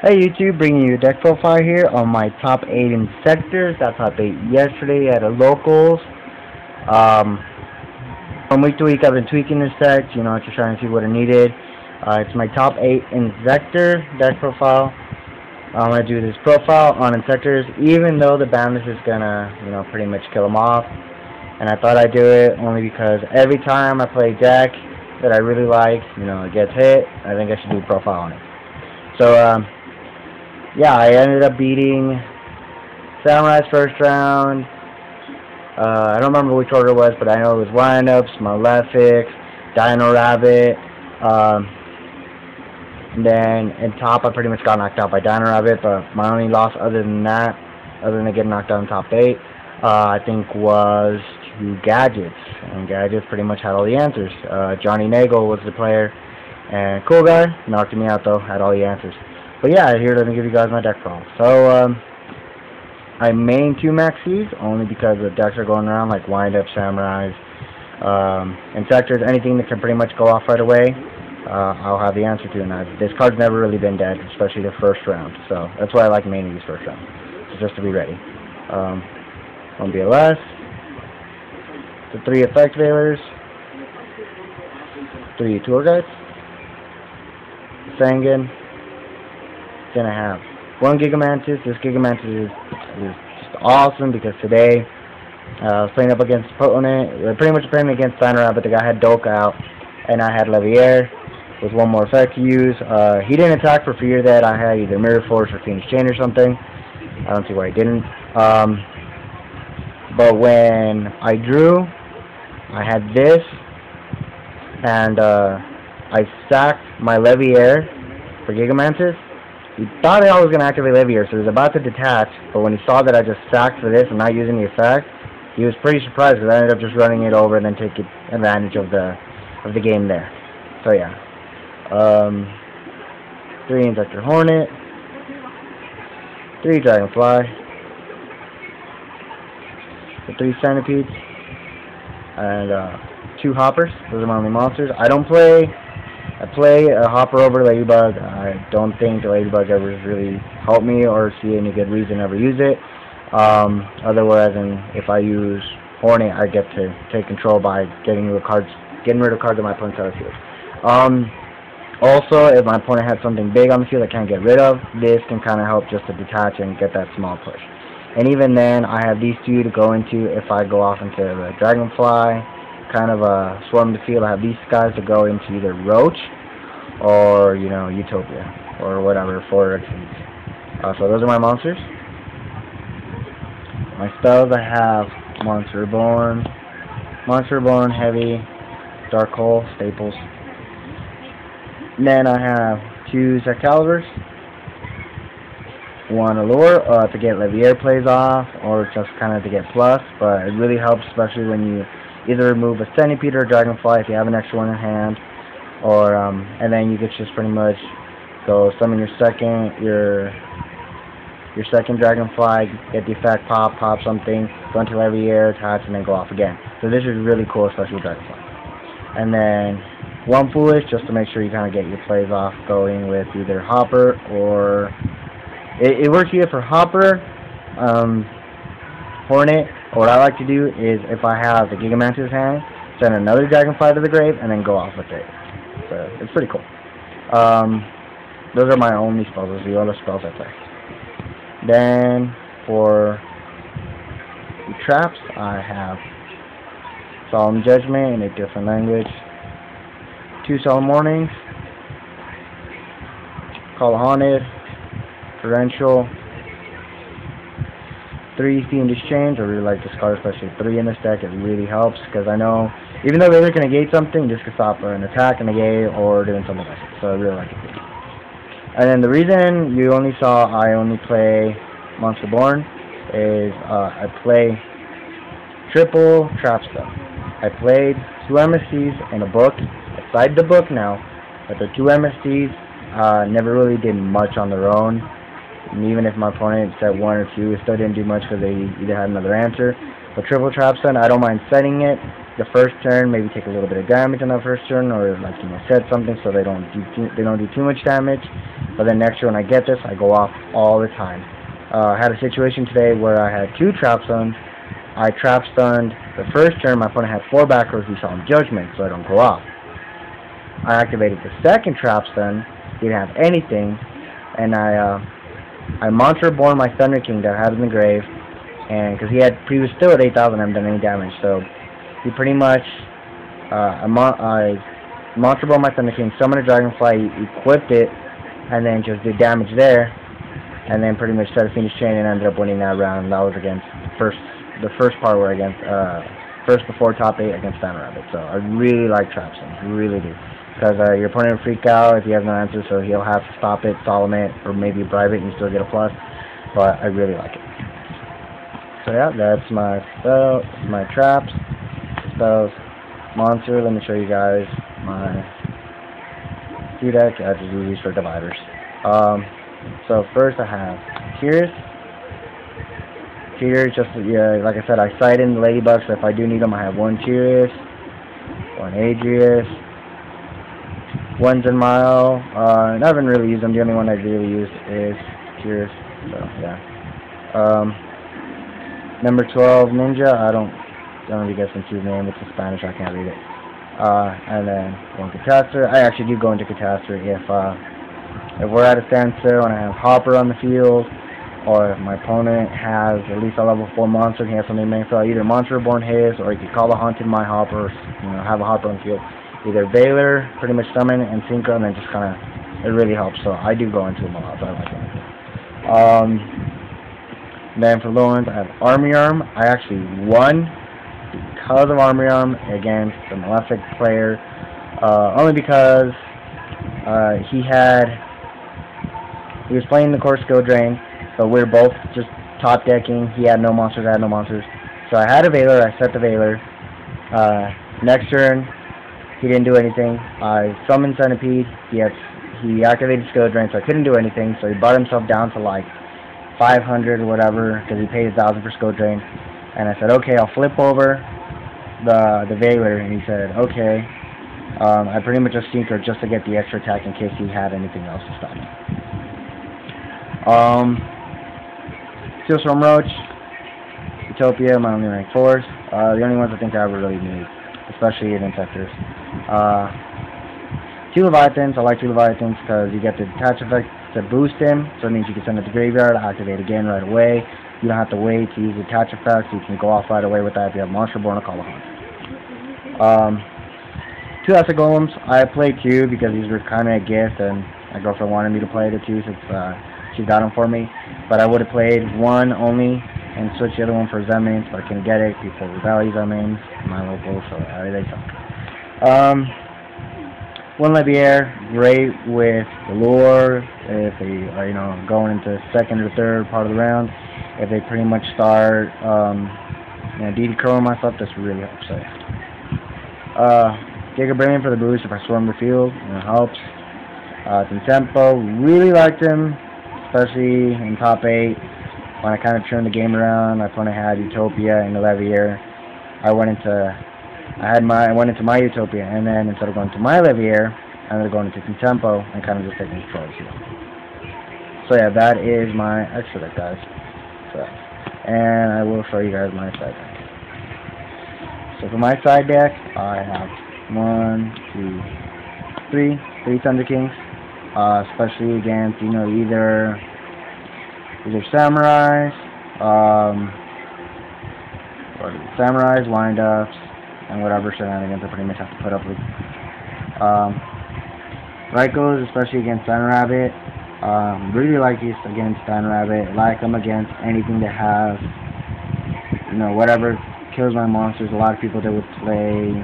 Hey YouTube, bringing you a deck profile here on my top 8 inzectors. Got top 8 yesterday at a locals. From week to week I've been tweaking this deck, just trying to see what I needed. It's my top 8 inzektor deck profile. I'm going to do this profile on inzectors, even though the bandlist is going to, pretty much kill them off. And I thought I'd do it only because every time I play a deck that I really like, it gets hit, I think I should do a profile on it. So, yeah, I ended up beating Samurai's first round. I don't remember which order it was, but I know it was Lineups, Malefic, Dino Rabbit. And then in top, I pretty much got knocked out by Dino Rabbit, but my only loss other than getting knocked out in top 8, I think was to Gadgets. And Gadgets pretty much had all the answers. Johnny Nagel was the player, and cool guy, knocked me out though, had all the answers. But yeah, here, let me give you guys my deck profile. So, I main 2 maxis, only because the decks are going around, like Wind-Up, Samurais, inzectors, anything that can pretty much go off right away, I'll have the answer to. And this card's never really been dead, especially the first round. So, that's why I like maining these first round, just to be ready. 1 BLS, the 3 effect veilers, 3 tour guides, Sangan. Then I have 1 Gigamantis. This Gigamantis is just awesome because today I was playing up against opponent, pretty much playing against Dino, but the guy had Doka out, and I had Levier with 1 more effect to use. He didn't attack for fear that I had either Mirror Force or Phoenix Chain or something. I don't see why he didn't. But when I drew, I had this, and I sacked my Levier for Gigamantis. He thought I was going to activate Levier, so he was about to detach, but when he saw that I just sacked for this and not using the effect, he was pretty surprised because I ended up just running it over and then taking advantage of the game there. So yeah. 3 Inzektor Hornet, 3 Dragonfly, the 3 Centipedes, and 2 Hoppers. Those are my only monsters. I play a Hopper over Ladybug. I don't think the Ladybug ever really helped me or see any good reason to ever use it. Otherwise, if I use Hornet, I get to take control by getting rid of cards on my opponent's side of the field. Also, if my opponent has something big on the field I can't get rid of, this can kind of help just to detach and get that small push. And even then, I have these 2 to go into if I go off into the Dragonfly, kind of swarm the field. I have these guys to go into either Roach or, Utopia or whatever, 4 Xyz. So those are my monsters. My spells, I have Monster Reborn, Heavy, Dark Hole, Staples. And then I have 2 Excaliburs, 1 Allure to get Levier plays off, or just kind of to get plus, but it really helps, especially when you either remove a Centipede or a Dragonfly if you have an extra one in hand, or and then you could just pretty much go summon your second Dragonfly, get the effect, pop something, go into Levier, attach, and then go off again. So this is really cool, especially with Dragonfly. And then 1 Foolish, just to make sure you kind of get your plays off, going with either Hopper or it works either for Hopper, Hornet. What I like to do is, if I have the Gigamantis hand, send another Dragonfly to the grave, and then go off with it. So, it's pretty cool. Those are my only spells. Those are the only spells I play. Then, for the traps, I have Solemn Judgment in a different language, 2 Solemn Warnings, Call of Haunted, Torrential, 3 Fiendish Chains. I really like this card, especially 3 in this deck. It really helps because I know even though they're going to negate something, this could stop an attack, a negate, or doing something like that. So I really like it. And then the reason you only saw I only play Monster Born is I play triple trap stuff. I played 2 MSCs in a book. I tried the book now, but the 2 MSCs never really did much on their own. And even if my opponent set 1 or 2, it still didn't do much because they either had another answer. But triple trap stun, I don't mind setting it the first turn, maybe take a little bit of damage on that first turn, or set something so they don't do too much damage. But then next year when I get this, I go off all the time. I had a situation today where I had 2 trap stuns. I trap stunned the first turn. My opponent had 4 back rows. He saw him judgment, so I don't go off. I activated the second trap stun. Didn't have anything, and I monster born my Thunder King that I had in the grave, and because he was still at 8,000, I haven't done any damage. So he pretty much I monster born my Thunder King, summoned a Dragonfly, equipped it, and then just did damage there, and then pretty much set a Phoenix Chain and ended up winning that round. That was against the first part were against first before top 8 against Stamina Rabbit. So I really like trap stuns, really do. Because your opponent will freak out if he has no answer, so he'll have to stop it, solemn it, or maybe bribe it and you still get a plus. But I really like it. So yeah, that's my spell, my traps, spells, monster. Let me show you guys my Q deck. I just use these for dividers. So first I have Tears. Tears, just like I said, I sight in the Ladybugs, so if I do need them, I have 1 Tears, 1 Adrius, 1 Zenmile. I haven't really used them. The only one I really used is Tears. So yeah. Number 12 Ninja. I don't know if you guys can see his name. It's in Spanish. I can't read it. And then 1 Catastrophe. I actually do go into Catastrophe if we're at a standstill and I have Hopper on the field, or if my opponent has at least a level 4 monster, he has something main field. Either Monster Reborn his, or he could call a Haunted my Hopper. Have a Hopper on the field. Either Valor, pretty much summon and synchro, and then just kind of, it really helps. So I do go into them a lot, so I like it. Then for Lawrence, I have Army Arm. I actually won because of Army Arm against the Malefic player, only because he was playing the core skill drain, but we were both just top decking. He had no monsters, I had no monsters. So I had a Valor, I set the Valor. Next turn, he didn't do anything. I summoned Centipede. He activated skill drain, so I couldn't do anything. So he brought himself down to like 500 or whatever, because he paid 1,000 for skill drain. And I said, okay, I'll flip over the Valor, and he said, okay. I pretty much just synchroed just to get the extra attack in case he had anything else to stop me. Steelstorm Roach, Utopia, my only rank 4s. The only ones I think I ever really need, especially in inzektor. 2 Leviathans. I like 2 Leviathans because you get the detach effect to boost him, so it means you can send it to the graveyard, activate again right away. You don't have to wait to use the detach effect, so you can go off right away with that if you have Monster Born or Call a Hunt. 2 Acid Golems. I played 2 because these were kind of a gift, and my girlfriend wanted me to play the 2 since she got them for me. But I would have played 1 only and switched the other one for Zemains, but I couldn't get it before Rebellion Zemains, my local, so they suck. 1 Leviair, great with the lure, if they are, going into second or third part of the round. If they pretty much start, DD Curl my stuff, this really helps. So, Giga Brain for the boost if I swarm the field, it helps. Tempo, really liked him, especially in top 8. When I kind of turned the game around, my opponent had Utopia and the Leviair. I went into my Utopia, and then instead of going to my Leviair, I ended up going into Tempo and kind of just taking control of the field. So yeah, that is my extra deck, guys. So, and I will show you guys my side deck. So for my side deck, I have 1, 2, 3 Thunder Kings, especially against either samurais, samurais, wind-ups, and whatever shenanigans I pretty much have to put up with. Rykos, especially against Stamina Rabbit. Really like these against Stamina Rabbit. Like them against anything that has, whatever kills my monsters. A lot of people that would play,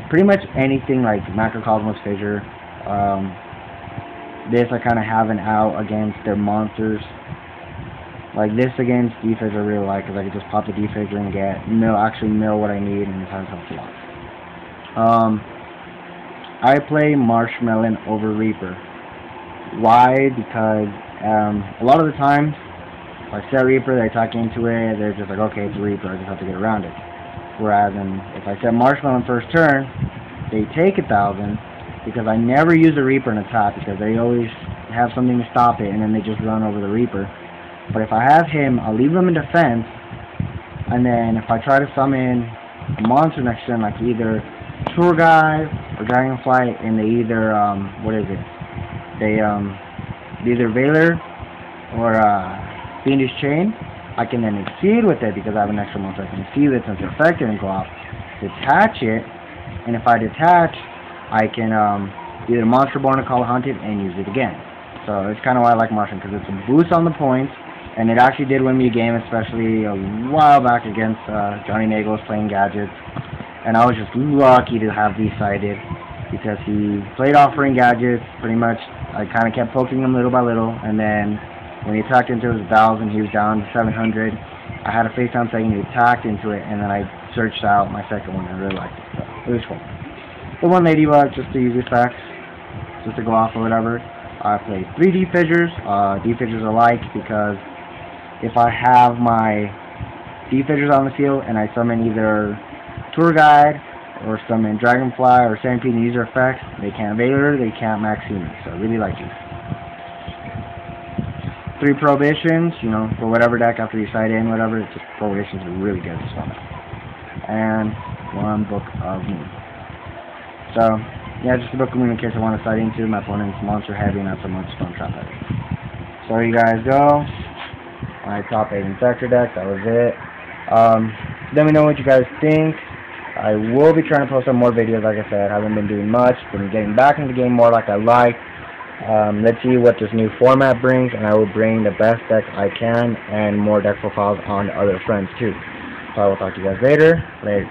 pretty much anything like Macrocosmos Fissure. This I kind of have an out against their monsters. Like this against defense I really like, because I can just pop the defense and get actually mill what I need, and it helps a lot. I play Marshmallow over Reaper. Why? Because a lot of the times, if I set Reaper, they attack into it, they're just like, okay, it's a Reaper, I just have to get around it. Whereas if I set Marshmallow on first turn, they take 1,000, because I never use the Reaper in a top because they always have something to stop it and then they just run over the Reaper. But if I have him, I'll leave him in defense, and then if I try to summon a monster next turn, like either Tour Guide or Dragonfly, and they either, They either Veiler or Fiendish Chain, I can then exceed with it because I have an extra monster. I can exceed it since it's affected and go off. Detach it, and if I detach, I can either Monster Born or Call a Hunted and use it again. So it's kind of why I like Martian, because it's a boost on the points, and it actually did win me a game, especially a while back against Johnny Nagels playing Gadgets. And I was just lucky to have these sighted, because he played offering Gadgets, pretty much. I kind of kept poking him little by little, and then when he attacked into his 1,000, he was down to 700. I had a FaceTime saying he attacked into it, and then I searched out my second one. I really liked it, so it was fun. The one Ladybug, just to use effects, just to go off or whatever. I played 3 Deep Fissures. Deep Fissures I like because if I have my Deep Fissures on the field and I summon either Tour Guide or summon Dragonfly or Stampede and use their effects, they can't Veiler, they can't Maxima. So I really like these. 3 Prohibitions, you know, for whatever deck after you side in, whatever, it's just Prohibitions are really good to summon. And 1 Book of Moon. So, yeah, just a Book of Moon in case I want to side into. My opponent's monster heavy, not so much Stone Trap heavy. So there you guys go. My top 8 inzektor deck, that was it. Let me know what you guys think. I will be trying to post some more videos, like I said. I haven't been doing much, been getting back into the game more like I like. Let's see what this new format brings, and I will bring the best deck I can and more deck profiles on other friends too. So I will talk to you guys later. Later.